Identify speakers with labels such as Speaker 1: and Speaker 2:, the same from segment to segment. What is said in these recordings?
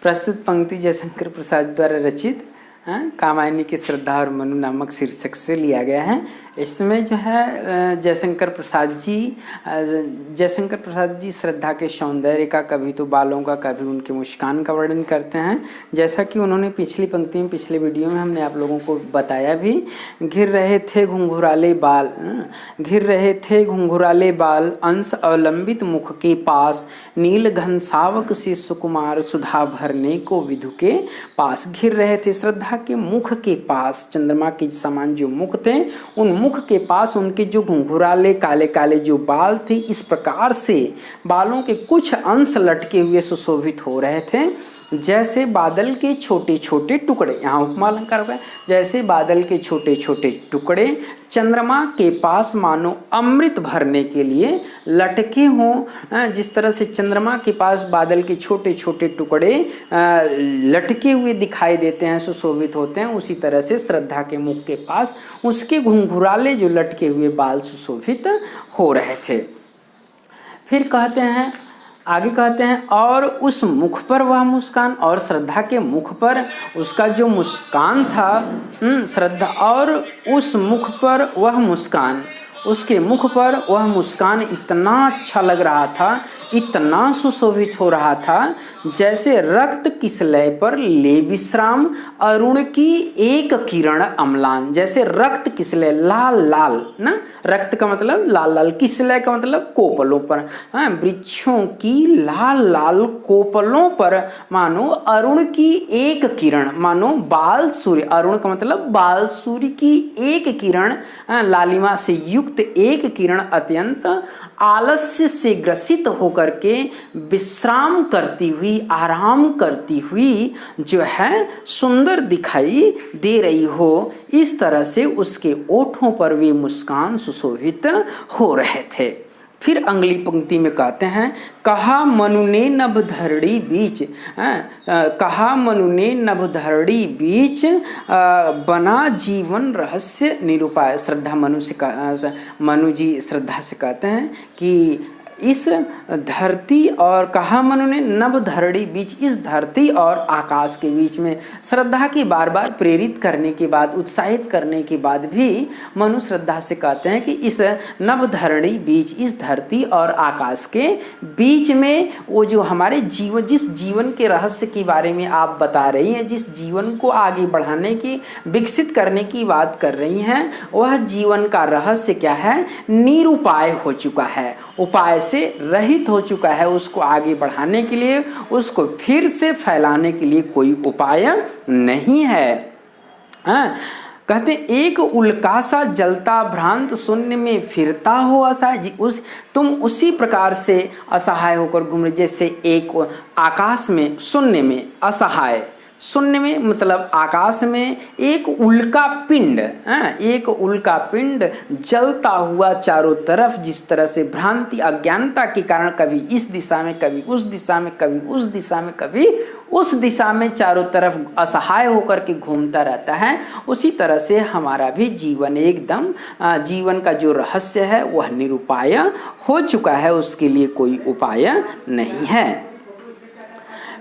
Speaker 1: प्रस्तुत पंक्ति जयशंकर प्रसाद द्वारा रचित कामायनी की श्रद्धा और मनु नामक शीर्षक से लिया गया है। इसमें जो है जयशंकर प्रसाद जी श्रद्धा के सौंदर्य का, कभी तो बालों का, कभी उनके मुस्कान का वर्णन करते हैं। जैसा कि उन्होंने पिछली पंक्ति में, पिछले वीडियो में हमने आप लोगों को बताया भी, घिर रहे थे घुंघराले बाल अंश अवलंबित मुख के पास, नील घन सावक से सुकुमार सुधा भरने को विधु के पास। घिर रहे थे श्रद्धा के मुख के पास, चंद्रमा के समान जो मुख थे, उन मुख के पास उनके जो घुंघराले काले काले जो बाल थे, इस प्रकार से बालों के कुछ अंश लटके हुए सुशोभित हो रहे थे, जैसे बादल के छोटे छोटे टुकड़े। यहाँ उपमा अलंकार हुआ है, जैसे बादल के छोटे छोटे टुकड़े चंद्रमा के पास मानो अमृत भरने के लिए लटके हों। जिस तरह से चंद्रमा के पास बादल के छोटे छोटे टुकड़े लटके हुए दिखाई देते हैं, सुशोभित होते हैं, उसी तरह से श्रद्धा के मुख के पास उसके घुंघराले जो लटके हुए बाल सुशोभित हो रहे थे। फिर कहते हैं, आगे कहते हैं, और उस मुख पर वह मुस्कान, और श्रद्धा के मुख पर उसका जो मुस्कान था, श्रद्धा और उस मुख पर वह मुस्कान, उसके मुख पर वह मुस्कान इतना अच्छा लग रहा था, इतना सुशोभित हो रहा था, जैसे रक्त किसलय पर ले विश्राम अरुण की एक किरण अम्लान। जैसे रक्त किसलय, लाल लाल ना, रक्त का मतलब लाल लाल, किसलय का मतलब कोपलों पर, वृक्षों की लाल लाल कोपलों पर मानो अरुण की एक किरण, मानो बाल सूर्य, अरुण का मतलब बाल सूर्य की एक किरण, लालिमा से युक्त एक किरण अत्यंत आलस्य से ग्रसित होकर के विश्राम करती हुई, आराम करती हुई जो है सुंदर दिखाई दे रही हो, इस तरह से उसके ओठों पर वे मुस्कान सुशोभित हो रहे थे। फिर अगली पंक्ति में कहते हैं, कहा मनु ने नभ धरड़ी बीच, कहा मनु ने नभ धरड़ी बीच, बना जीवन रहस्य निरूपाय। श्रद्धा मनु जी श्रद्धा से कहते हैं कि इस धरती और, कहा मनु ने नभ धरड़ी बीच, इस धरती और आकाश के बीच में श्रद्धा की बार बार प्रेरित करने के बाद, उत्साहित करने के बाद भी मनु श्रद्धा से कहते हैं कि इस नभ धरड़ी बीच, इस धरती और आकाश के बीच में वो जो हमारे जीवन, जिस जीवन के रहस्य के बारे में आप बता रही हैं, जिस जीवन को आगे बढ़ाने की, विकसित करने की बात कर रही हैं, वह जीवन का रहस्य क्या है? निरुपाय हो चुका है, उपाय से रहित हो चुका है। उसको आगे बढ़ाने के लिए, उसको फिर से फैलाने के लिए कोई उपाय नहीं है। कहते एक उल्कासा जलता भ्रांत शून्य में फिरता हो असहाय, तुम उसी प्रकार से असहाय होकर घूम रहे, जैसे एक आकाश में, शून्य में, असहाय, शून्य में मतलब आकाश में एक उल्का पिंड, एक उल्का पिंड जलता हुआ चारों तरफ, जिस तरह से भ्रांति, अज्ञानता के कारण कभी इस दिशा में, कभी उस दिशा में, कभी उस दिशा में, कभी उस दिशा में चारों तरफ असहाय होकर के घूमता रहता है, उसी तरह से हमारा भी जीवन एकदम, जीवन का जो रहस्य है वह निरुपाय हो चुका है, उसके लिए कोई उपाय नहीं है।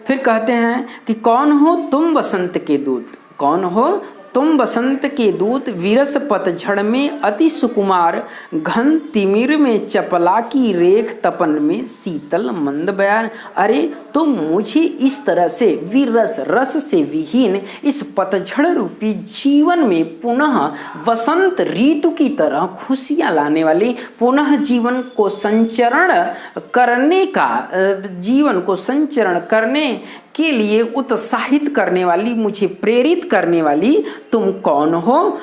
Speaker 1: फिर कहते हैं कि कौन हो तुम बसंत के दूत, कौन हो तुम बसंत के दूत, विरस पतझड़ में अति सुकुमार, घन तिमिर में चपला की रेख, तपन में शीतल मंद बयान। अरे तुम मुझे इस तरह से विरस, रस से विहीन इस पतझड़ रूपी जीवन में पुनः वसंत ऋतु की तरह खुशियाँ लाने वाली, पुनः जीवन को संचरण करने का, जीवन को संचरण करने के लिए उत्साहित करने वाली, मुझे प्रेरित करने वाली तुम कौन हो?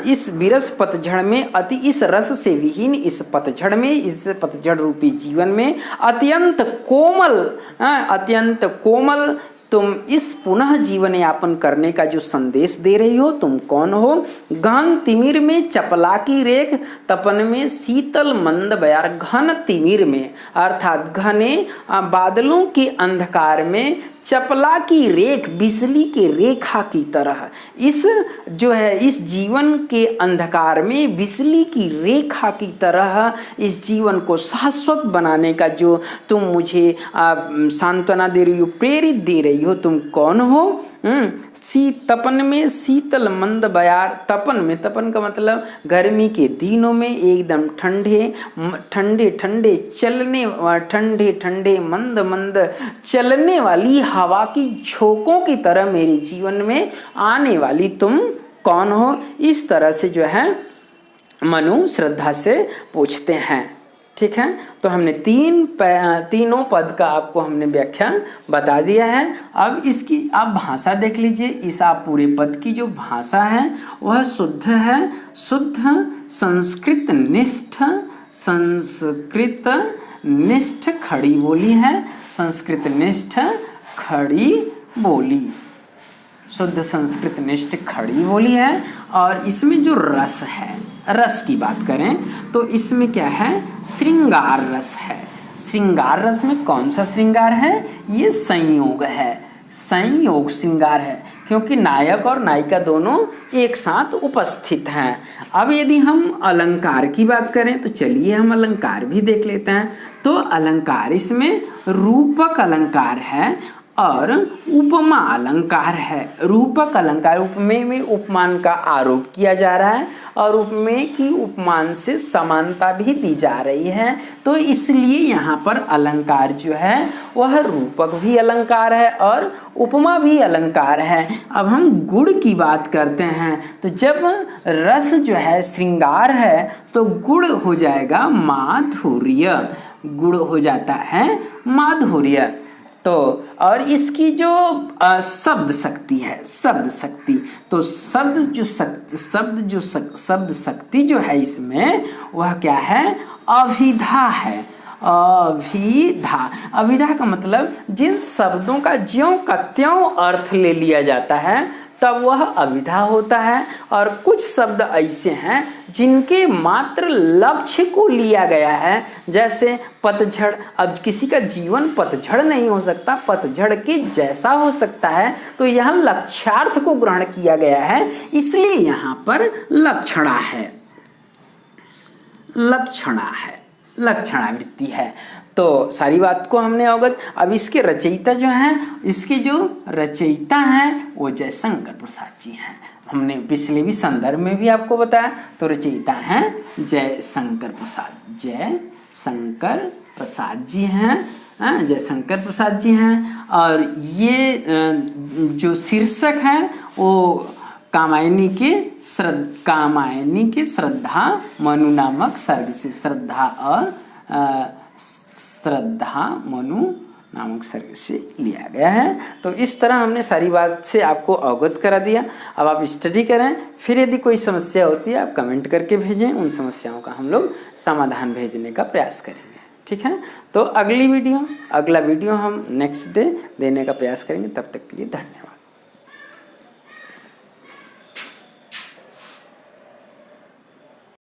Speaker 1: इस विरस पतझड़ में, अति इस रस से विहीन इस पतझड़ में, इस पतझड़ रूपी जीवन में अत्यंत कोमल, अत्यंत कोमल तुम इस पुनः जीवन यापन करने का जो संदेश दे रही हो, तुम कौन हो? घन तिमिर में चपला की रेख, तपन में शीतल मंद बयार। घन तिमिर में अर्थात घने बादलों के अंधकार में चपला की रेख, बिजली के रेखा की तरह, इस जो है इस जीवन के अंधकार में बिजली की रेखा की तरह इस जीवन को शाश्वत बनाने का जो तुम मुझे सांत्वना दे रही हो, प्रेरित दे रही गई हो, तुम कौन हो? तपन में शीतल मंद बयार, तपन में, तपन का मतलब गर्मी के दिनों में एकदम ठंडे ठंडे ठंडे चलने, ठंडे ठंडे मंद मंद चलने वाली हवा की झोंकों की तरह मेरे जीवन में आने वाली तुम कौन हो? इस तरह से जो है मनु श्रद्धा से पूछते हैं। ठीक है, तो हमने तीनों पद का आपको हमने व्याख्या बता दिया है। अब इसकी आप भाषा देख लीजिए। इस आप पूरे पद की जो भाषा है वह शुद्ध है, शुद्ध संस्कृत निष्ठ खड़ी बोली है, संस्कृत निष्ठ खड़ी बोली, शुद्ध संस्कृत निष्ठ खड़ी बोली है। और इसमें जो रस है, रस की बात करें तो इसमें क्या है? श्रृंगार रस है। श्रृंगार रस में कौन सा श्रृंगार है? ये संयोग है, संयोग श्रृंगार है, क्योंकि नायक और नायिका दोनों एक साथ उपस्थित हैं। अब यदि हम अलंकार की बात करें तो चलिए हम अलंकार भी देख लेते हैं। तो अलंकार इसमें रूपक अलंकार है और उपमा अलंकार है। रूपक अलंकार, उपमेय में उपमान का आरोप किया जा रहा है और उपमेय की उपमान से समानता भी दी जा रही है, तो इसलिए यहाँ पर अलंकार जो है वह रूपक भी अलंकार है और उपमा भी अलंकार है। अब हम गुण की बात करते हैं, तो जब रस जो है श्रृंगार है तो गुण हो जाएगा माधुर्य, गुण हो जाता है माधुर्य। तो और इसकी जो शब्द शक्ति है, शब्द शक्ति, तो शब्द शक्ति जो है इसमें वह क्या है? अभिधा है। अभिधा, अभिधा का मतलब जिन शब्दों का ज्यों का त्यों अर्थ ले लिया जाता है तब वह अभिधा होता है। और कुछ शब्द ऐसे हैं जिनके मात्र लक्ष्य को लिया गया है, जैसे पतझड़। अब किसी का जीवन पतझड़ नहीं हो सकता, पतझड़ के जैसा हो सकता है, तो यहाँ लक्ष्यार्थ को ग्रहण किया गया है, इसलिए यहाँ पर लक्षणा है, लक्षणा है, लक्षणावृत्ति है। तो सारी बात को हमने अवगत। अब इसके रचयिता जो हैं, इसके जो रचयिता हैं वो जयशंकर प्रसाद जी हैं। हमने पिछले भी संदर्भ में भी आपको बताया। तो रचयिता हैं जयशंकर प्रसाद, जयशंकर प्रसाद जी हैं, जयशंकर प्रसाद जी हैं। और ये जो शीर्षक है वो कामायनी के श्रद्धा मनु नामक सर्ग से, श्रद्धा और श्रद्धा मनु नामक सर्ग से लिया गया है। तो इस तरह हमने सारी बात से आपको अवगत करा दिया। अब आप स्टडी करें, फिर यदि कोई समस्या होती है आप कमेंट करके भेजें, उन समस्याओं का हम लोग समाधान भेजने का प्रयास करेंगे। ठीक है, तो अगला वीडियो हम नेक्स्ट डे देने का प्रयास करेंगे। तब तक के लिए धन्यवाद।